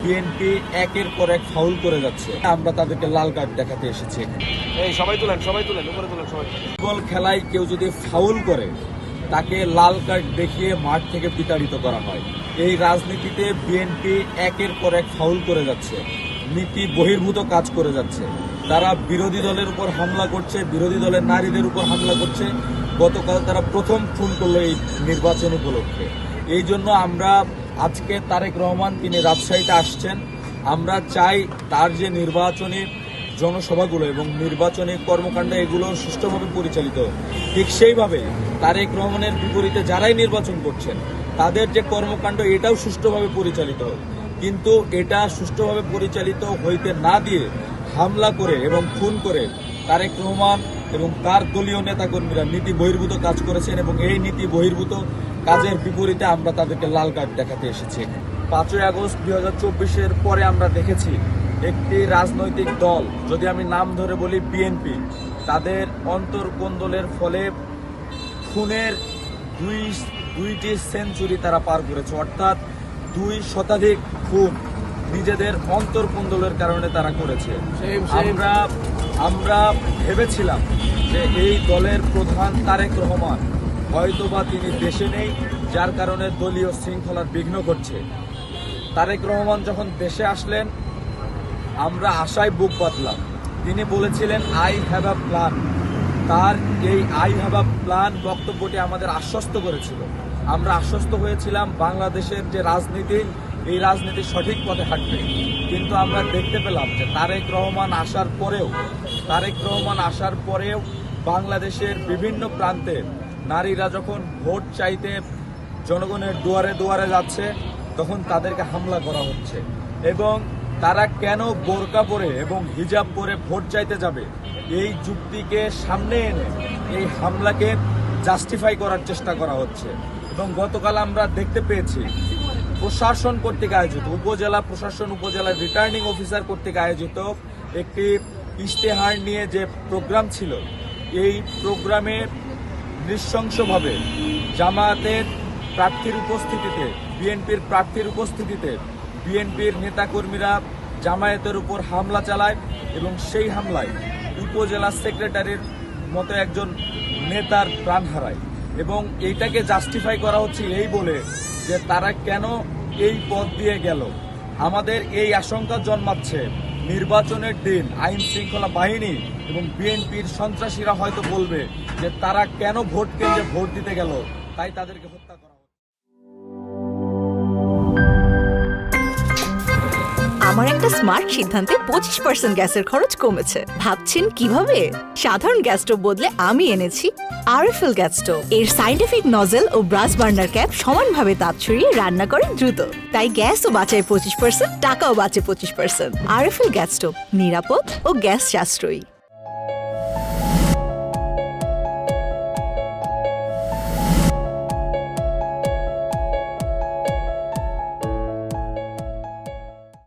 BNP একের পর এক ফাউল করে যাচ্ছে, আমরা তাদেরকে লাল কার্ড দেখাতে এসেছি। এই সবাই তুলেন উপরে তুলেন সবাই। ফুটবল খেলায় কেউ যদি ফাউল করে তাকে লাল কার্ড দেখিয়ে মাঠ থেকে বিতাড়িত করা হয়। এই রাজনীতিতে বিএনপি একের পর এক ফাউল করে যাচ্ছে, নীতি বহির্ভূত কাজ করে যাচ্ছে। তারা বিরোধী দলের উপর হামলা করছে, বিরোধী দলের নারীদের উপর হামলা করছে। গতকাল তারা প্রথম খুন করলো এই নির্বাচন উপলক্ষে। এই জন্য আমরা আজকে তারেক রহমান তিনি রাজশাহীতে আসছেন। আমরা চাই তার যে নির্বাচনী জনসভাগুলো এবং নির্বাচনী কর্মকাণ্ড এগুলো সুষ্ঠুভাবে পরিচালিত হোক। ঠিক সেইভাবে তারেক রহমানের বিপরীতে যারাই নির্বাচন করছেন তাদের যে কর্মকাণ্ড এটাও সুষ্ঠুভাবে পরিচালিত হোক। কিন্তু এটা সুষ্ঠুভাবে পরিচালিত হইতে না দিয়ে হামলা করে এবং খুন করে তারেক রহমান এবং তার দলীয় নেতাকর্মীরা নীতি বহির্ভূত কাজ করেছেন এবং এই নীতি বহির্ভূত কাজের বিপরীতে আমরা তাদেরকে লাল কার্ড দেখাতে এসেছি। 5ই আগস্ট 2024-এর পরে আমরা দেখেছি একটি রাজনৈতিক দল, যদি আমি নাম ধরে বলি বিএনপি, তাদের অন্তর্কোন্দলের ফলে খুনের দুইটি সেঞ্চুরি তারা পার করেছে, অর্থাৎ 2 শতাধিক খুন নিজেদের অন্তর্কোন্দলের কারণে তারা করেছে। আমরা ভেবেছিলাম যে এই দলের প্রধান তারেক রহমান হয়তোবা তিনি দেশে নেই, যার কারণে দলীয় শৃঙ্খলার বিঘ্ন ঘটছে। তারেক রহমান যখন দেশে আসলেন আমরা আশায় বুক বাঁধলাম। তিনি বলেছিলেন আই হ্যাভ আ প্ল্যান। তার এই আই হ্যাভ আ প্ল্যান বক্তব্যটি আমাদের আশ্বস্ত করেছিল। আমরা আশ্বস্ত হয়েছিলাম বাংলাদেশের যে রাজনীতি, এই রাজনীতি সঠিক পথে হাঁটবে। কিন্তু আমরা দেখতে পেলাম যে তারেক রহমান আসার পরেও বাংলাদেশের বিভিন্ন প্রান্তে নারীরা যখন ভোট চাইতে জনগণের দুয়ারে দুয়ারে যাচ্ছে তখন তাদেরকে হামলা করা হচ্ছে। এবং তারা কেন বোরকা পরে এবং হিজাব পরে ভোট চাইতে যাবে, এই যুক্তিকে সামনে এনে এই হামলাকে জাস্টিফাই করার চেষ্টা করা হচ্ছে। এবং গতকাল আমরা দেখতে পেয়েছি প্রশাসন কর্তৃক আয়োজিত উপজেলা রিটার্নিং অফিসার কর্তৃক আয়োজিত একটি ইশতেহার নিয়ে যে প্রোগ্রাম ছিল, এই প্রোগ্রামে নৃশংসভাবে জামায়াতের প্রার্থীর উপস্থিতিতে, বিএনপির প্রার্থীর উপস্থিতিতে বিএনপির নেতাকর্মীরা জামায়াতের উপর হামলা চালায় এবং সেই হামলায় উপজেলা সেক্রেটারির মতো একজন নেতার প্রাণ হারায়। এবং এইটাকে জাস্টিফাই করা হচ্ছে এই বলে যে তারা কেন এই পথ দিয়ে গেল। আমাদের এই আশঙ্কা জন্মাচ্ছে নির্বাচনের দিন আইন শৃঙ্খলা বাহিনী এবং বিএনপির সন্ত্রাসীরা হয়তো বলবে যে তারা কেন ভোট কেন্দ্রে ভোট দিতে গেল, তাই তাদেরকে হত্যা করা। আমার একটা স্মার্ট সিদ্ধান্তে 25% গ্যাসের খরচ কমেছে। ভাবছেন কিভাবে? সাধারণ গ্যাস স্টোভ বদলে আমি এনেছি আরএফএল গ্যাস স্টোভ। এর সাইন্টিফিক নজল ও ব্রাস বার্নার ক্যাপ সমানভাবে তাপ ছড়িয়ে রান্না করে দ্রুত, তাই গ্যাসও বাঁচায় 25%, টাকাও বাঁচে 25%। আরএফএল গ্যাস স্টোভ নিরাপদ ও গ্যাস সাশ্রয়ী।